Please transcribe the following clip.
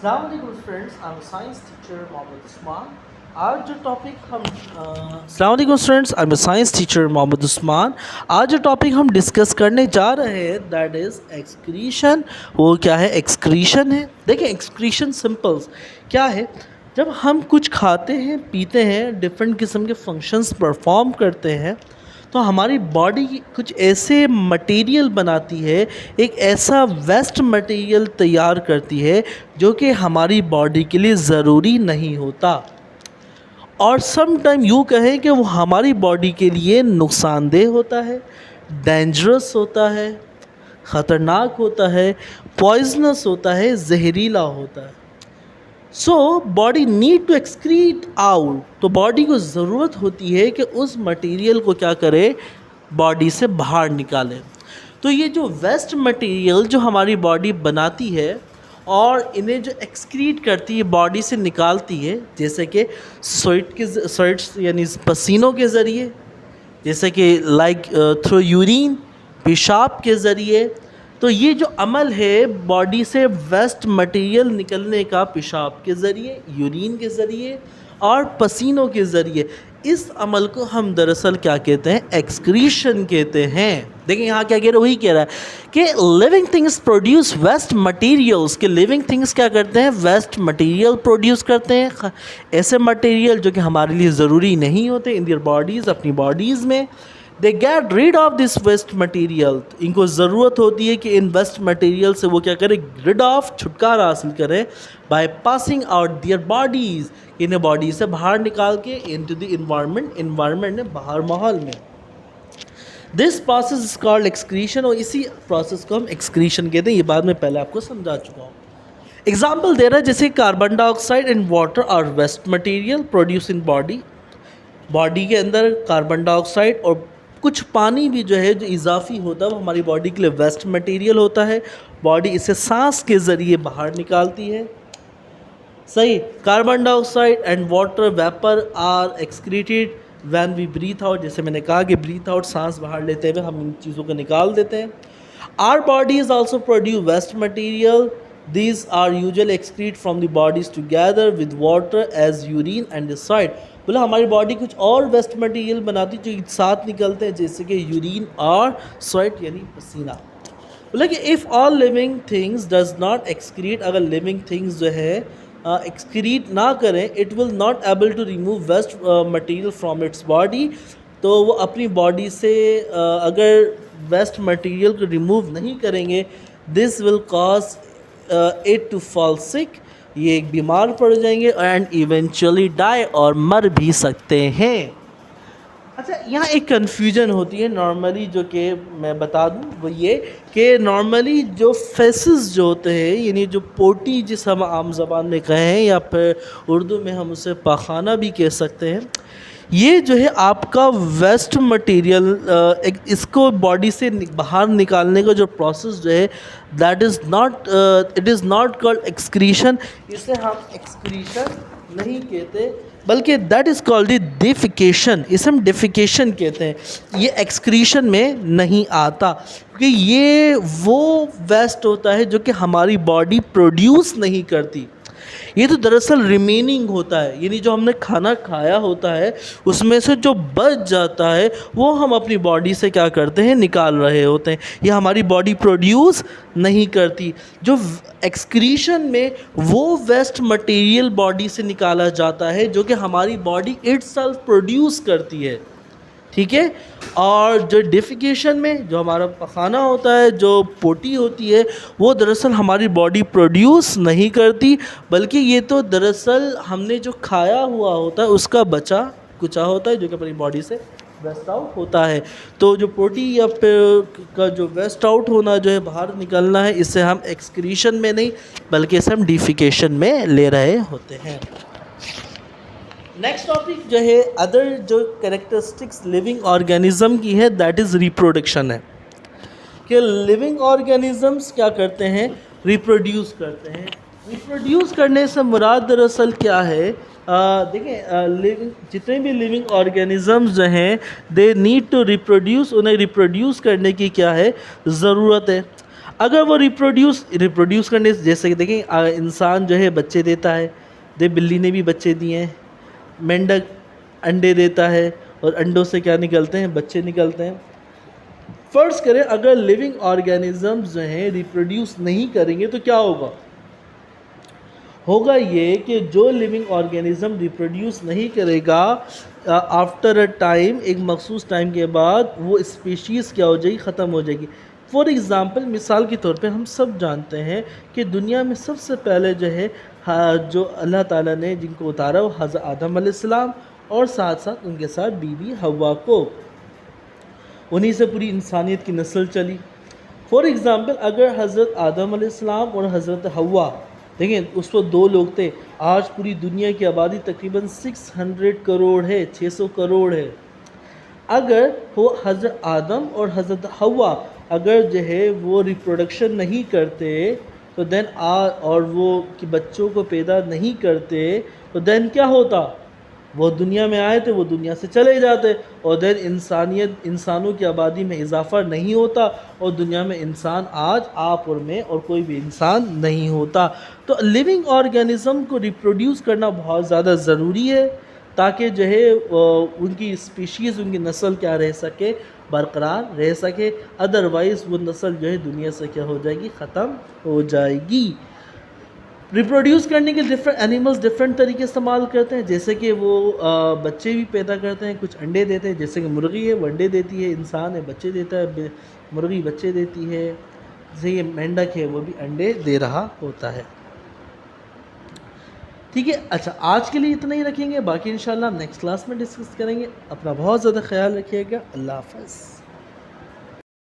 अस्सलाम वालेकुम friends, I am science teacher Mohammad Usman. आज जो टॉपिक हम अस्सलाम वालेकुम friends, I am science teacher Mohammad Usman. आज जो टॉपिक हम डिस्कस करने जा रहे हैं दैट इज़ एक्सक्रीशन। वो क्या है? एक्सक्रीशन है। देखिए, एक्सक्रीशन सिंपल्स क्या है? जब हम कुछ खाते हैं, पीते हैं, डिफरेंट किस्म के फंक्शंस परफॉर्म करते हैं, तो हमारी बॉडी कुछ ऐसे मटेरियल बनाती है, एक ऐसा वेस्ट मटेरियल तैयार करती है जो कि हमारी बॉडी के लिए ज़रूरी नहीं होता, और सम टाइम यूँ कहें कि वो हमारी बॉडी के लिए नुकसानदेह होता है, डेंजरस होता है, ख़तरनाक होता है, पॉइजनस होता है, जहरीला होता है। So body need to excrete out. तो बॉडी को ज़रूरत होती है कि उस मटेरियल को क्या करे, बॉडी से बाहर निकाले। तो ये जो वेस्ट मटेरियल जो हमारी बॉडी बनाती है और इन्हें जो एक्सक्रीट करती है, बॉडी से निकालती है, जैसे कि स्वेट्स यानी पसीनों के ज़रिए, जैसे कि थ्रू यूरिन, पेशाब के ज़रिए। तो ये जो अमल है बॉडी से वेस्ट मटेरियल निकलने का, पेशाब के ज़रिए, यूरिन के ज़रिए और पसीनों के ज़रिए, इस अमल को हम दरअसल क्या कहते हैं? एक्सक्रीशन कहते हैं। देखिए यहाँ क्या कह रहा है, वही कह रहा है कि living things produce waste materials. के लिविंग थिंग्स क्या करते हैं? वेस्ट मटेरियल प्रोड्यूस करते हैं, ऐसे मटेरियल जो कि हमारे लिए ज़रूरी नहीं होते इन देयर बॉडीज़, अपनी बॉडीज़ में। They get rid of this waste material. इनको ज़रूरत होती है कि इन वेस्ट मटेरियल से वो क्या करें? रीड ऑफ, छुटकारा हासिल करें, by passing out their bodies, इन्हें बॉडी से बाहर निकाल के इनटू द इन्वायरमेंट में, बाहर माहौल में। This process is called excretion, और इसी प्रोसेस को हम एक्सक्रीशन कहते हैं। ये बात मैं पहले आपको समझा चुका हूँ। एग्जाम्पल दे रहा है, जैसे carbon dioxide and water are waste material produce in body. Body के अंदर कार्बन डाइऑक्साइड और कुछ पानी भी जो है, जो इजाफी होता है, वो हमारी बॉडी के लिए वेस्ट मटेरियल होता है। बॉडी इसे सांस के ज़रिए बाहर निकालती है। सही। Carbon dioxide and water vapour are excreted when we breathe out. जैसे मैंने कहा कि ब्रीथ आउट, सांस बाहर लेते हुए हम इन चीज़ों को निकाल देते हैं। Our bodies also produce waste material. These are usually excrete from the bodies together with water as urine and decide। बोला हमारी बॉडी कुछ और वेस्ट मटेरियल बनाती जो एक साथ निकलते हैं, जैसे कि यूरिन और स्वेट यानी पसीना। बोला कि if all living things does not excrete, अगर लिविंग थिंग्स जो है एक्सक्रीट ना करें, it will not able to remove waste material from its body. तो वो अपनी बॉडी से अगर वेस्ट मटेरियल को रिमूव नहीं करेंगे, this will cause it to fall sick, ये एक बीमार पड़ जाएंगे, एंड इवेंचुअली डाई, और मर भी सकते हैं। अच्छा, यहाँ एक कन्फ्यूजन होती है नॉर्मली, जो कि मैं बता दूँ, वो ये कि नॉर्मली जो फेसेस जो होते हैं, यानी जो पोटी, जिस हम आम ज़बान में कहें, या फिर उर्दू में हम उसे पाखाना भी कह सकते हैं, ये जो है आपका वेस्ट मटेरियल, इसको बॉडी से बाहर निकालने का जो प्रोसेस जो है, that is not, it is not called excretion. इसे हम एक्सक्रीशन नहीं कहते, बल्कि that is called the defecation. इसे हम डिफिकेशन कहते हैं। ये एक्सक्रीशन में नहीं आता, क्योंकि ये वो वेस्ट होता है जो कि हमारी बॉडी प्रोड्यूस नहीं करती। ये तो दरअसल रिमेनिंग होता है, यानी जो हमने खाना खाया होता है उसमें से जो बच जाता है, वो हम अपनी बॉडी से क्या करते हैं? निकाल रहे होते हैं। ये हमारी बॉडी प्रोड्यूस नहीं करती। जो एक्सक्रीशन में वो वेस्ट मटेरियल बॉडी से निकाला जाता है जो कि हमारी बॉडी इटसेल्फ प्रोड्यूस करती है, ठीक है। और जो डिफिकेशन में जो हमारा पखाना होता है, जो पोटी होती है, वो दरअसल हमारी बॉडी प्रोड्यूस नहीं करती, बल्कि ये तो दरअसल हमने जो खाया हुआ होता है उसका बचा कुचा होता है, जो कि अपनी बॉडी से वेस्ट आउट होता है। तो जो पोटी या फिर का जो वेस्ट आउट होना जो है, बाहर निकलना है, इससे हम एक्सक्रीशन में नहीं, बल्कि इसे हम डिफिकेशन में ले रहे होते हैं। नेक्स्ट टॉपिक जो है, अदर जो कैरेक्टरिस्टिक्स लिविंग ऑर्गेनिज्म की है, दैट इज़ रिप्रोडक्शन है। कि लिविंग ऑर्गेनिजम्स क्या करते हैं? रिप्रोड्यूस करते हैं। रिप्रोड्यूस करने से मुराद दरअसल क्या है? देखें, जितने भी लिविंग ऑर्गेनिजम्स जो हैं, दे नीड टू रिप्रोड्यूस, उन्हें रिप्रोड्यूस करने की क्या है? ज़रूरत है। اگر وہ ریپروڈیوس کرنے جیسے کہ دیکھیں انسان جو ہے بچے دیتا ہے، بلی نے بھی بچے دیے ہیں، مینڈک انڈے دیتا ہے اور انڈوں سے کیا نکلتے ہیں؟ بچے نکلتے ہیں۔ فرض کریں اگر لیونگ آرگینزمز جو ہیں ریپروڈیوس نہیں کریں گے تو کیا ہوگا یہ کہ جو لیونگ آرگینزم ریپروڈیوس نہیں کرے گا آفٹر اے ٹائم، ایک مخصوص ٹائم کے بعد وہ اسپیشیز کیا ہو جائے گی؟ ختم ہو جائے گی۔ فار ایگزامپل، مثال کے طور پہ ہم سب جانتے ہیں کہ دنیا میں سب سے پہلے جو ہے جو اللہ تعالیٰ نے جن کو اتارا وہ حضرت آدم علیہ السلام اور ساتھ ساتھ ان کے ساتھ بی بی حوا کو، انہی سے پوری انسانیت کی نسل چلی۔ فار ایگزامپل اگر حضرت آدم علیہ السلام اور حضرت حوا، دیکھیں اس وقت دو لوگ تھے، آج پوری دنیا کی آبادی تقریباً 600 کروڑ ہے، 600 کروڑ ہے۔ اگر وہ حضرت آدم اور حضرت حوا اگر جو ہے وہ ریپروڈکشن نہیں کرتے تو دین اور وہ بچوں کو پیدا نہیں کرتے تو دین کیا ہوتا؟ وہ دنیا میں آئے تھے، وہ دنیا سے چلے جاتے اور دین انسانوں کی آبادی میں اضافہ نہیں ہوتا اور دنیا میں انسان آج آپ اور میں اور کوئی بھی انسان نہیں ہوتا۔ تو لیونگ آرگینزم کو ریپروڈیوس کرنا بہت زیادہ ضروری ہے تاکہ جو ہے ان کی اسپیشیز، ان کی نسل کیا رہ سکے؟ برقرار رہ سکے، ادروائز وہ نسل جو ہے دنیا سے کیا ہو جائے گی؟ ختم ہو جائے گی۔ ریپروڈیوس کرنے کے اینیملز ڈفرینٹ طریقے استعمال کرتے ہیں، جیسے کہ وہ بچے بھی پیدا کرتے ہیں، کچھ انڈے دیتے ہیں، جیسے کہ مرغی ہے وہ انڈے دیتی ہے، انسان ہے بچے دیتا ہے، مرغی بچے دیتی ہے، جیسے یہ مینڈک ہے وہ بھی انڈے دے رہا ہوتا ہے۔ ٹھیک ہے، اچھا آج کے لیے اتنا ہی رکھیں گے، باقی انشاءاللہ ہم نیکسٹ کلاس میں ڈسکس کریں گے۔ اپنا بہت زیادہ خیال رکھیے گا، اللہ حافظ۔